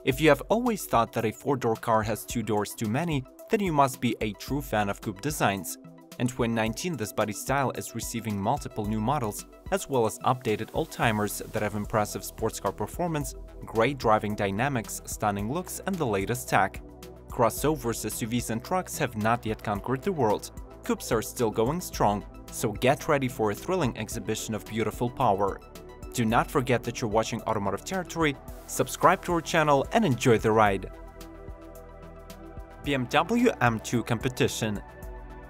If you have always thought that a 4-door car has 2 doors too many, then you must be a true fan of coupe designs. In 2019, this body style is receiving multiple new models, as well as updated old-timers that have impressive sports car performance, great driving dynamics, stunning looks, and the latest tech. Crossovers, SUVs, and trucks have not yet conquered the world. Coupes are still going strong, so get ready for a thrilling exhibition of beautiful power. Do not forget that you're watching Automotive Territory, subscribe to our channel, and enjoy the ride. BMW M2 Competition.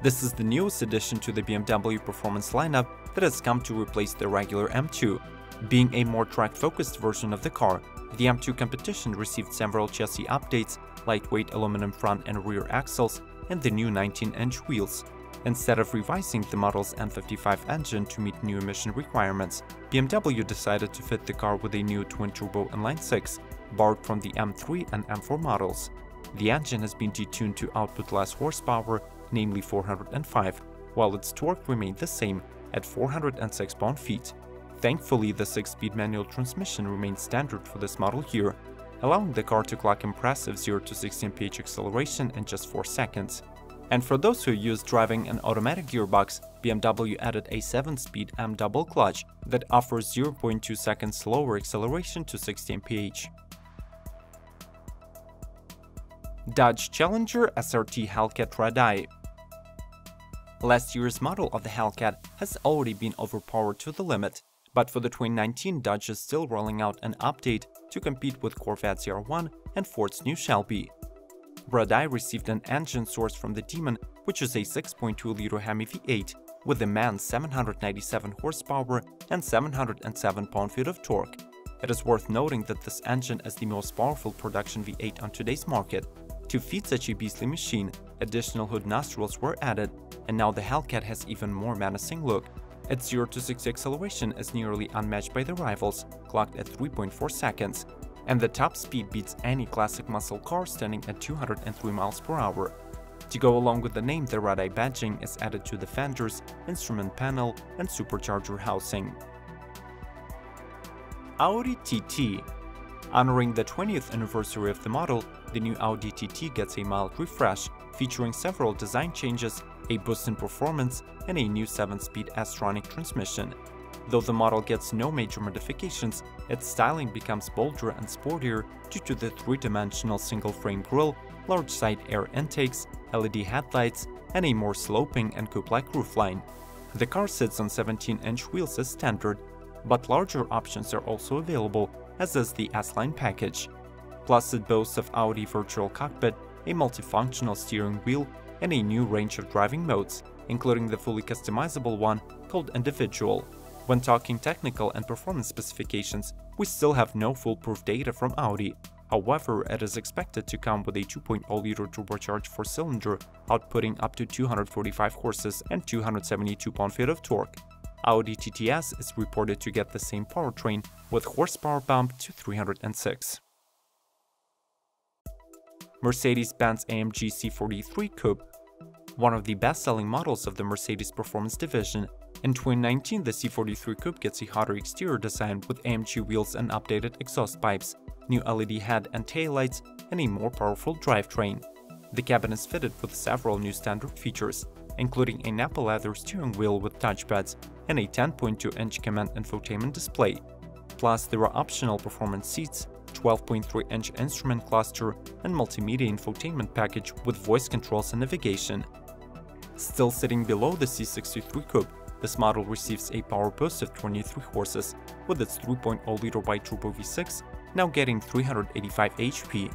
This is the newest addition to the BMW performance lineup that has come to replace the regular M2. Being a more track-focused version of the car, the M2 Competition received several chassis updates, lightweight aluminum front and rear axles, and the new 19-inch wheels. Instead of revising the model's M55 engine to meet new emission requirements, BMW decided to fit the car with a new twin-turbo inline-6, borrowed from the M3 and M4 models. The engine has been detuned to output less horsepower, namely 405, while its torque remained the same at 406 pound-feet. Thankfully, the 6-speed manual transmission remains standard for this model year, allowing the car to clock impressive 0 to 60 mph acceleration in just 4 seconds. And for those who are used driving an automatic gearbox, BMW added a 7-speed M double clutch that offers 0.2 seconds slower acceleration to 60 mph. Dodge Challenger SRT Hellcat Red Eye. Last year's model of the Hellcat has already been overpowered to the limit, but for the 2019, Dodge is still rolling out an update to compete with Corvette's R1 and Ford's new Shelby. Red Eye received an engine sourced from the Demon, which is a 6.2-liter Hemi V8 with a man's 797 horsepower and 707 pound-feet of torque. It is worth noting that this engine is the most powerful production V8 on today's market. To feed such a beastly machine, additional hood nostrils were added, and now the Hellcat has even more menacing look. Its 0 to 60 acceleration is nearly unmatched by the rivals, clocked at 3.4 seconds, and the top speed beats any classic muscle car standing at 203 miles per hour. To go along with the name, the Red Eye badging is added to the fenders, instrument panel, and supercharger housing. Audi TT. Honoring the 20th anniversary of the model, the new Audi TT gets a mild refresh, featuring several design changes, a boost in performance, and a new 7-speed S-tronic transmission. Though the model gets no major modifications, its styling becomes bolder and sportier due to the 3-dimensional single-frame grille, large side air intakes, LED headlights, and a more sloping and coupe-like roofline. The car sits on 17-inch wheels as standard, but larger options are also available, as is the S-Line package. Plus, it boasts of Audi Virtual Cockpit, a multifunctional steering wheel, and a new range of driving modes, including the fully customizable one called Individual. When talking technical and performance specifications, we still have no foolproof data from Audi. However, it is expected to come with a 2.0-liter turbocharged 4-cylinder, outputting up to 245 horses and 272 pound-feet of torque. Audi TTS is reported to get the same powertrain, with horsepower bump to 306. Mercedes-Benz AMG C43 Coupe. One of the best-selling models of the Mercedes performance division, in 2019 the C43 Coupe gets a hotter exterior design with AMG wheels and updated exhaust pipes, new LED head and taillights, and a more powerful drivetrain. The cabin is fitted with several new standard features, including a Nappa leather steering wheel with touchpads and a 10.2-inch command infotainment display. Plus, there are optional performance seats, 12.3-inch instrument cluster, and multimedia infotainment package with voice controls and navigation. Still sitting below the C63 Coupe, this model receives a power boost of 23 horses, with its 3.0-liter bi-turbo V6 now getting 385 HP.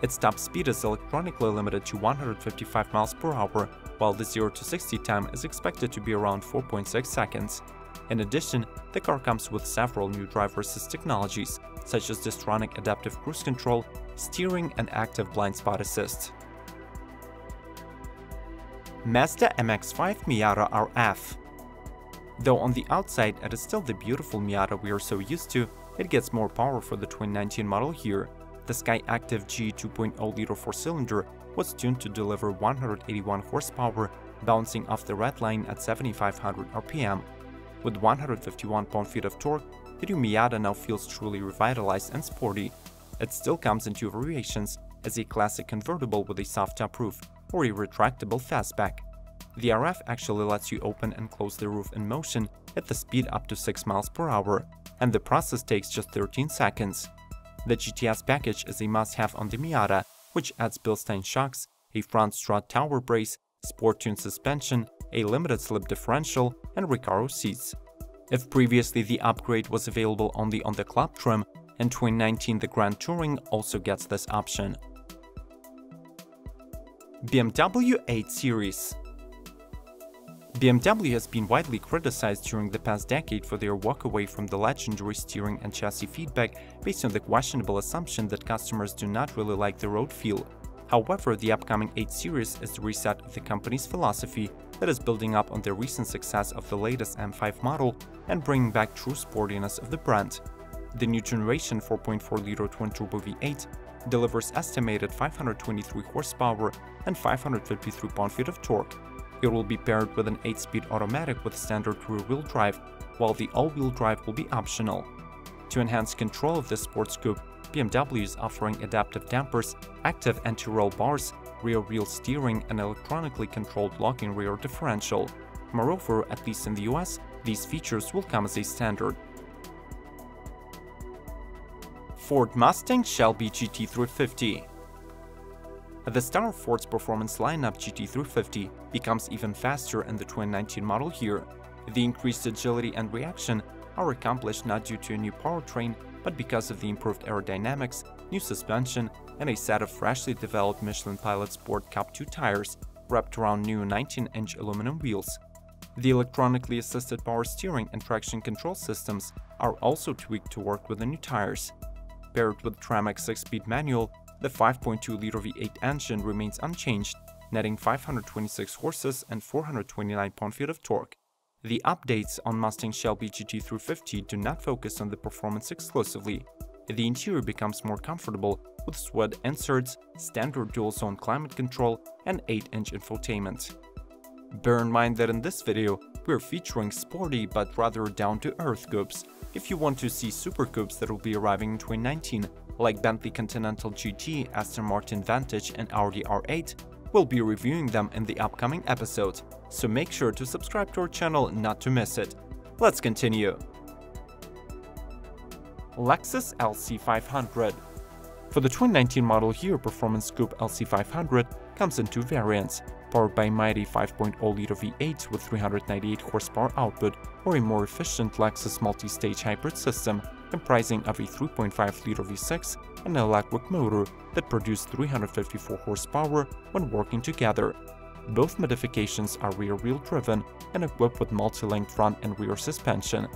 Its top speed is electronically limited to 155 miles per hour, while the 0 to 60 time is expected to be around 4.6 seconds. In addition, the car comes with several new driver assist technologies, such as Distronic Adaptive Cruise Control, steering, and active blind spot assist. Mazda MX5 Miata RF. Though on the outside it is still the beautiful Miata we are so used to, it gets more power for the 2019 model year. The Skyactiv G 2.0-liter 4-cylinder was tuned to deliver 181 horsepower, bouncing off the red line at 7,500 RPM. With 151 pound-feet of torque, the new Miata now feels truly revitalized and sporty. It still comes in two variations, as a classic convertible with a soft top roof or a retractable fastback. The RF actually lets you open and close the roof in motion at the speed up to 6 miles per hour, and the process takes just 13 seconds. The GTS package is a must-have on the Miata, which adds Bilstein shocks, a front strut tower brace, sport-tuned suspension, a limited-slip differential, and Recaro seats. If previously the upgrade was available only on the club trim, in 2019 the Grand Touring also gets this option. BMW 8 Series. BMW has been widely criticized during the past decade for their walk-away from the legendary steering and chassis feedback based on the questionable assumption that customers do not really like the road feel. However, the upcoming 8 Series is the reset of the company's philosophy that is building up on the recent success of the latest M5 model and bringing back true sportiness of the brand. The new generation 4.4-liter twin-turbo V8 delivers estimated 523 horsepower and 553 pound-feet of torque. It will be paired with an 8-speed automatic with standard rear-wheel drive, while the all-wheel drive will be optional. To enhance control of this sports coupe, BMW is offering adaptive dampers, active anti-roll bars, rear-wheel steering, and electronically controlled locking rear differential. Moreover, at least in the US, these features will come as a standard. Ford Mustang Shelby GT350. The star of Ford's performance lineup, GT350, becomes even faster in the 2019 model year. The increased agility and reaction are accomplished not due to a new powertrain, but because of the improved aerodynamics, new suspension, and a set of freshly developed Michelin Pilot Sport Cup 2 tires wrapped around new 19-inch aluminum wheels. The electronically assisted power steering and traction control systems are also tweaked to work with the new tires. Paired with Tramac's 6-speed manual, the 5.2-liter V8 engine remains unchanged, netting 526 horses and 429 pound-feet of torque. The updates on Mustang Shelby GT350 do not focus on the performance exclusively. The interior becomes more comfortable with SWED inserts, standard dual-zone climate control, and 8-inch infotainment. Bear in mind that in this video, we're featuring sporty but rather down-to-earth coupes. If you want to see super coupes that will be arriving in 2019, like Bentley Continental GT, Aston Martin Vantage, and Audi R8, we'll be reviewing them in the upcoming episode, so make sure to subscribe to our channel not to miss it. Let's continue. Lexus LC500. For the 2019 model year, Performance Coupe LC500 comes in two variants, powered by a mighty 5.0-liter V8 with 398 horsepower output, or a more efficient Lexus multi-stage hybrid system comprising of a 3.5-liter V6 and an electric motor that produce 354 horsepower when working together. Both modifications are rear-wheel driven and equipped with multi-link front and rear suspension.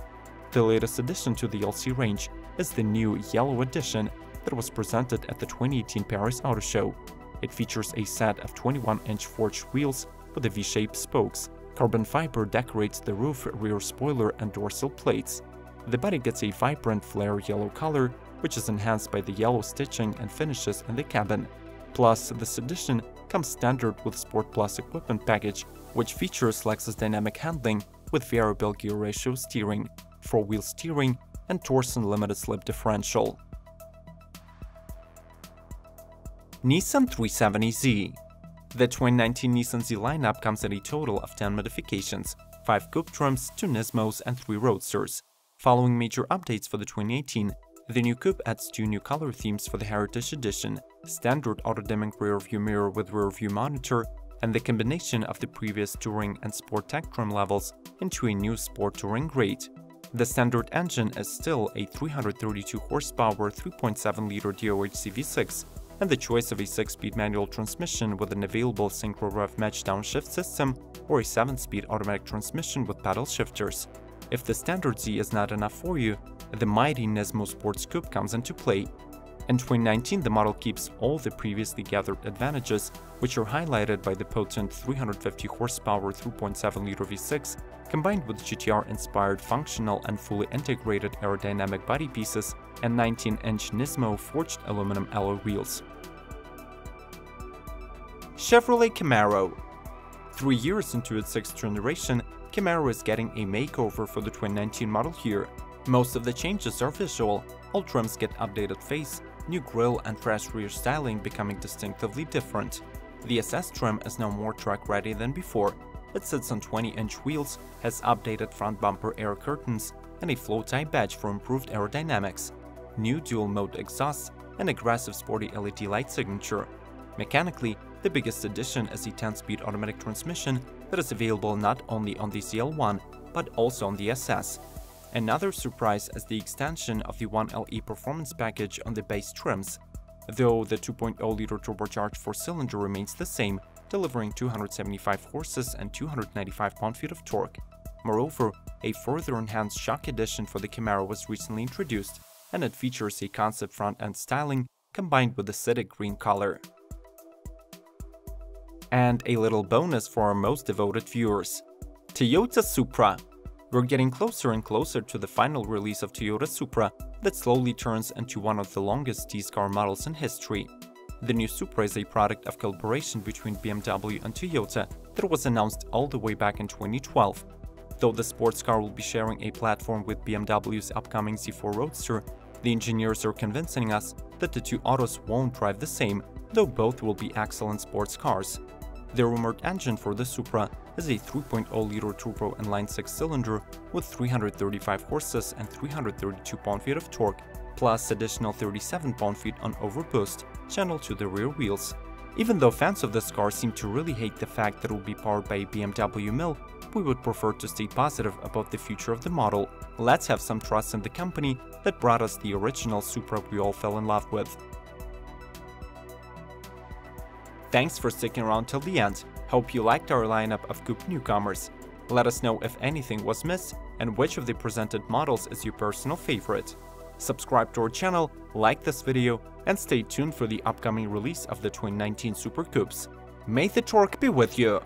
The latest addition to the LC range is the new Yellow Edition that was presented at the 2018 Paris Auto Show. It features a set of 21-inch forged wheels with the V-shaped spokes. Carbon fiber decorates the roof, rear spoiler, and dorsal plates. The body gets a vibrant flare yellow color, which is enhanced by the yellow stitching and finishes in the cabin. Plus, this edition comes standard with Sport Plus equipment package, which features Lexus dynamic handling with variable gear ratio steering, 4-wheel steering, and Torsen limited slip differential. Nissan 370Z. The 2019 Nissan Z lineup comes in a total of 10 modifications, 5 coupe trims, 2 Nismos, and 3 roadsters. Following major updates for the 2018, the new coupe adds 2 new color themes for the Heritage Edition, standard auto-dimming rear-view mirror with rear-view monitor, and the combination of the previous Touring and Sport Tech trim levels into a new Sport Touring grade. The standard engine is still a 332 horsepower 3.7-liter DOHC V6, and the choice of a 6-speed manual transmission with an available synchro-rev match downshift system or a 7-speed automatic transmission with paddle shifters. If the standard Z is not enough for you, the mighty Nismo Sports Coupe comes into play. In 2019, the model keeps all the previously gathered advantages, which are highlighted by the potent 350 horsepower 3.7-liter V6 combined with GTR-inspired functional and fully integrated aerodynamic body pieces and 19-inch Nismo forged aluminum alloy wheels. Chevrolet Camaro. 3 years into its 6th generation, Camaro is getting a makeover for the 2019 model year. Most of the changes are visual, all trims get updated face, new grille and fresh rear styling becoming distinctively different. The SS trim is now more track-ready than before. It sits on 20-inch wheels, has updated front bumper air curtains, and a flow-type badge for improved aerodynamics, new dual-mode exhausts, and aggressive sporty LED light signature. Mechanically, the biggest addition is a 10-speed automatic transmission that is available not only on the CL1, but also on the SS. Another surprise is the extension of the 1LE performance package on the base trims, though the 2.0-liter turbocharged 4-cylinder remains the same, delivering 275 horses and 295 pound-feet of torque. Moreover, a further enhanced shock addition for the Camaro was recently introduced, and it features a concept front-end styling combined with acidic green color. And a little bonus for our most devoted viewers: Toyota Supra. We're getting closer and closer to the final release of Toyota Supra that slowly turns into one of the longest D-car models in history. The new Supra is a product of collaboration between BMW and Toyota that was announced all the way back in 2012. Though the sports car will be sharing a platform with BMW's upcoming Z4 Roadster, the engineers are convincing us that the two autos won't drive the same, though both will be excellent sports cars. The rumored engine for the Supra is a 3.0-liter turbo inline 6-cylinder with 335 horses and 332 pound-feet of torque, plus additional 37 pound-feet on overboost, channeled to the rear wheels. Even though fans of this car seem to really hate the fact that it will be powered by a BMW mill, we would prefer to stay positive about the future of the model. Let's have some trust in the company that brought us the original Supra we all fell in love with. Thanks for sticking around till the end. Hope you liked our lineup of Coupe newcomers. Let us know if anything was missed and which of the presented models is your personal favorite. Subscribe to our channel, like this video, and stay tuned for the upcoming release of the 2019 Super Coupes. May the torque be with you!